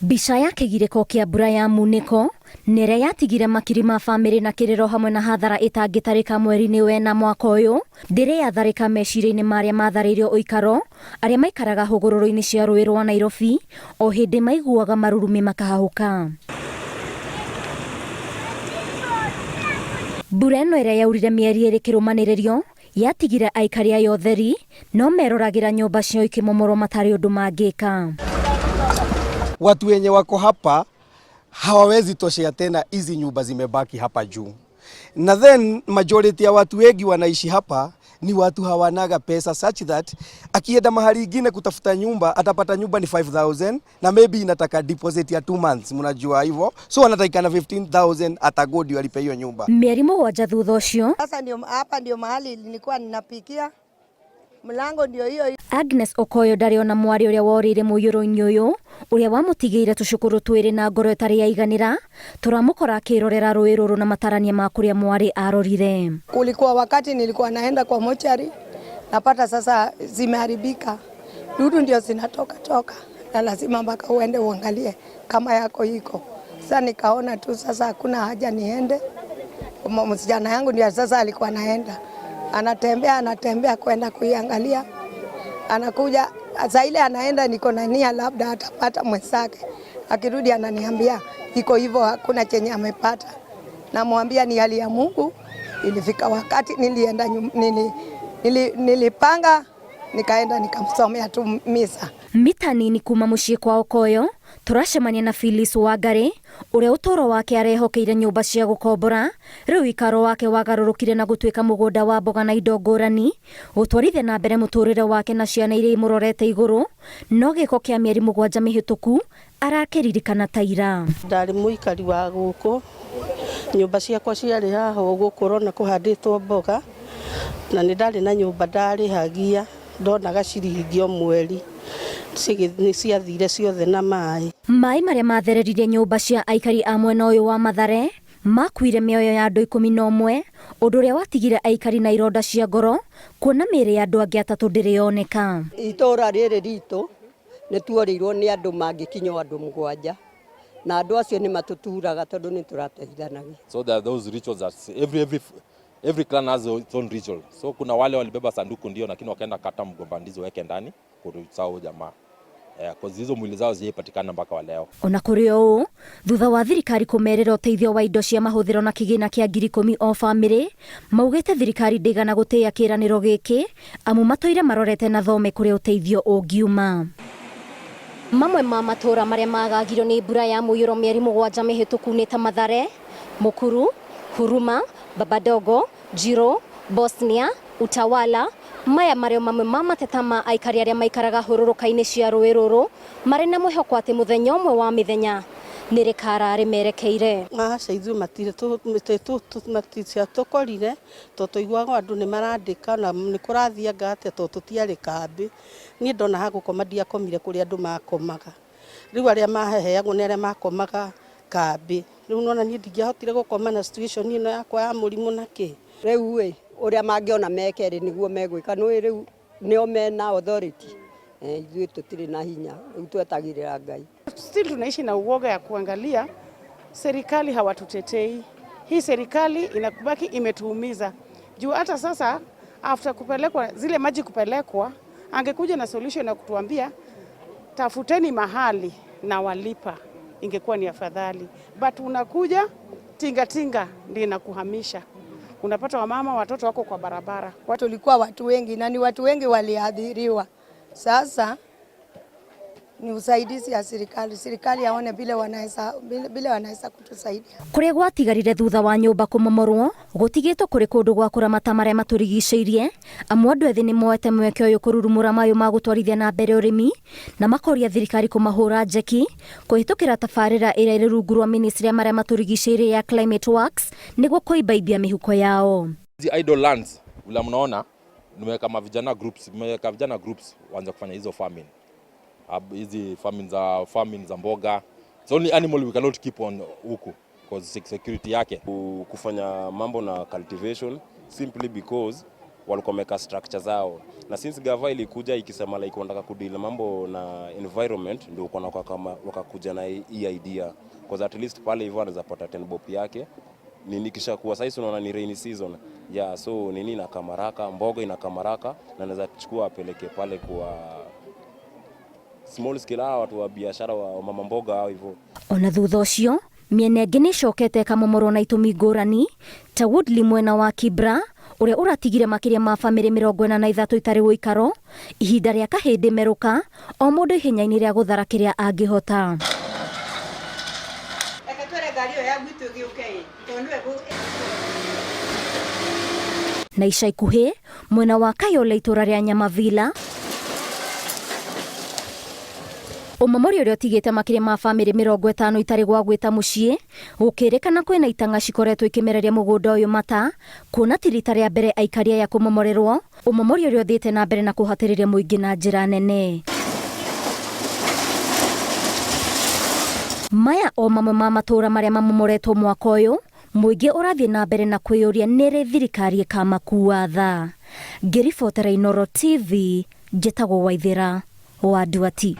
Bica ya kĩgirĩko kĩa mbura ya munĩko nĩrĩa yatigire makiri ma bamĩrĩ na kĩrĩro hamwe na hathara ĩtangĩtarĩka mweri-inĩ wena mwaka ũyũ ndĩrĩ yatharĩka meciria-inĩ marĩa matharĩirio ũikaro arĩa maikaraga hũgũrũrũ-inĩ cia rũĩ rwa Nairobi o hĩndĩ maiguaga marurumi makahahũka. Mbura ĩno ĩrĩa yaurire mĩeri ĩrĩ kĩrũmanĩrĩrio yatigire aikari ayo theri no meroragĩra nyũmba ciao ikĩmomorwo matarĩ ũndũ mangĩka. Watu wenye wako hapa hawawezi toshea tena, hizi nyumba zimebaki hapa juu. Na then majority ya watu wengi wanaishi hapa ni watu hawanaga pesa such that akienda mahali ingine kutafuta nyumba atapata nyumba ni 5,000 na maybe inataka deposit ya 2 months, mnajua hivyo, so anatakana 15,000 atagodi alipe hiyo nyumba. Mĩeri mũgwanja thutha ũcio sasa ndio hapa ndio mahali nilikuwa ninapikia, mlango ndio hiyo. Agnes Okoyo ndarĩ ona mwarĩ ũrĩa worĩire mũiyũro-inĩ ũyũ ũrĩa wamũtigĩire tũcukũrũ twĩrĩ na ngoro ĩtarĩ yaiganĩra tũramũkora akĩrorera rũĩ rũrũ na matarania ma kũrĩa mwarĩ arorire. Kulikuwa wakati nilikuwa naenda kwa mochari napata sasa zimeharibika, dudu ndio zinatoka na lazima mpaka uende uangalie kama yako iko. Sasa nikaona tu sasa hakuna haja niende. Msichana yangu ndio sasa alikuwa naenda anatembea kwenda kuiangalia, anakuja saa ile anaenda niko na nia labda atapata mwenzake, akirudi ananiambia iko hivyo, hakuna chenye amepata. Namwambia ni hali ya Mungu. Ilifika wakati nilienda nilipanga nikaenda nikamsomea tu misa. Mita nini kuma mũciĩ kwa Okoyo tũracemania na Phyllis Wangari ũrĩa ũtũũro wake arehokeire nyũmba cia gũkombora, rĩu ikaro wake wagarũrũkire na gũtuĩka mũgũnda wa mboga na indo ngũrani gũtwarithia na mbere mũtũũrĩre wake na ciana iria imũrorete igũrũ, no gĩko kĩa mĩeri mũgwanja mĩhĩtũku arakĩririkana ta ira. Ndarĩ mũikari wa gũkũ, nyũmba ciakwa ciarĩ haha ũgũkũ na kũhandĩtwo mboga, na nĩ ndarĩ na nyũmba ndarĩhagia ndonaga ciringi o mweri, nĩ ciathire ciothe na maĩ. Maĩ marĩa mathereririe nyũmba cia aikari a mwena ũyũ wa Mathare makuire mĩoyo ya andũ 11, ũndũ ũrĩa watigire aikari na ironda cia ngoro kuona mĩĩrĩ ya andũ angĩ atatũ ndĩrĩ yoneka. Itũũra rĩrĩ ritũ nĩ tuorirwo nĩ andũ mangĩkinywo andũ 7 na andũ acio nĩ matũturaga tondũ nĩ tũratehithanagia. So there are those rituals that every clan has its own ritual. So kuna wale walibeba sanduku ndio, lakini wakaenda kata mgomba ndizi weke ndani kusahau jamaa. Kwa hizo mwili zao zipatikana mpaka wa leo. Ona kũrĩ ũũ thutha wa thirikari kũmerera ũteithio wa indo cia mahũthĩro na kĩgĩna kĩa 10,000 o bamĩrĩ, maugĩte thirikari ndĩgana gũtĩĩa kĩĩranĩro gĩkĩ amu matũire marorete na thome kũrĩa ũteithio ũngiuma. Mamwe ma matũũra marĩa magagirwo nĩ mbura ya mũiyũro mĩeri mũgwanja mĩhĩtũku nĩ ta Mathare, Mũkuru, Huruma, Babadogo, Jiro, Bosnia, Utawala. Maya marĩ mamwe ma mateta ma aikari arĩa maikaraga hũrũrũka-inĩ cia rũĩ rũrũ marĩ na mwĩhoko atĩ mũthenya ũmwe wa mĩthenya nĩ rĩkara rĩmerekeire. Aca ithuĩ tũkorire tũiguaga andũ nĩ marandĩka na nĩ kũrathianga atĩa tũtiarĩ kambĩ. Niĩ ndona ha gũkoma ndiakomire kũrĩa andũ makomaga, rĩu arĩa maheheagwo nĩ arĩa makomaga kambĩ. Rĩu nona niĩ ndingĩahotire gũkoma na situation ĩno yakwa ya mũrimũ na kĩ. Rĩu ũrĩa mangĩona mekerĩ nĩguo megwĩka, nĩ rĩu nĩo mena authority, ithuĩ tũtirĩ na hinya, rĩu twetagĩrĩra Ngai. Still tunaishi na uoga ya kuangalia serikali hawatutetei. Hii serikali inakubaki imetuumiza juu hata sasa after kupelekwa zile maji kupelekwa, angekuja na solution na kutuambia tafuteni mahali na walipa, ingekuwa ni afadhali. But unakuja tinga ndio inakuhamisha. Unapata wamama watoto wako kwa barabara. Watu walikuwa watu wengi na ni watu wengi waliadhiriwa. Sasa ni usaidizi ya serikali yaone vile wanaweza kutusaidia. Kũrĩa gwatigarire thutha wa nyũmba kũmomorwo gũtigĩtwo kũrĩ kũndũ gwa kũramata marĩa matũrigicĩirie, amu andũ ethĩ nĩ moete mweke ũyũ kũrurumũra mayũ ma gũtwarithia na mbere ũrĩmi na makoria thirikari kũmahũra njeki kũhĩtũkĩra tabarĩra ĩrĩa ĩrĩ rungu rwa ministry marĩa matũrigicĩirie ya Climate Works nĩguo kũimbaimbia mĩhuko yao. Hizi idle lands ula mnaona nimeweka vijana groups waanze kufanya hizo farming. Hizi farming za mboga. It's only animal we cannot keep on huku because security yake. Kufanya mambo na cultivation simply because walikuwa wameka structure zao, na since gava ilikuja ikisema like wanataka kudeal mambo na environment, ndio uko na kama wakakuja na hii idea, because at least pale hivyo anaweza pata 10 bob yake nini, kisha kuwa sasa unaona ni rainy season so nini na kamaraka mboga ina kamaraka, na anaweza kuchukua apeleke pale kwa small scale watu wa biashara wa mama mboga au hivyo. Ona thutha ucio miena ingĩ nĩ icokete kamomoro na itũmi ngũrani ta Woodley mwena wa Kibra ũrĩa ũratigire makĩria ma bamĩrĩ 43 itarĩ gũikaro ihinda rĩa kahĩndĩ merũka o mũndũ ihenya-inĩ rĩa gũthara kĩrĩa angĩhota. Na ica ikuhĩ mwena wa Kayole itũra rĩa Nyamavila ũmomori ũrĩa ũtigĩte makĩria ma bamĩrĩ 50 itarĩ gwa gwĩta mũciĩ gũkĩrĩkana kwĩna itang'a cikoretwo ikĩmereria mũgũnda ũyũ mata kuona ti rita rĩa mbere aikaria ya kũmomorerwo ũmomori ũrĩa ũthiĩte na mbere na kũhatĩrĩria mũingĩ na njĩra nene. Maya o mamwe ma matũra marĩa mamomoretwo mwaka ũyũ mũingĩ ũrathiĩ na mbere na kwĩyũria nĩrĩ thirikari ĩkamakua tha. Ngĩribotera Inooro TV, njĩtagwo Waithĩra wa Nduati.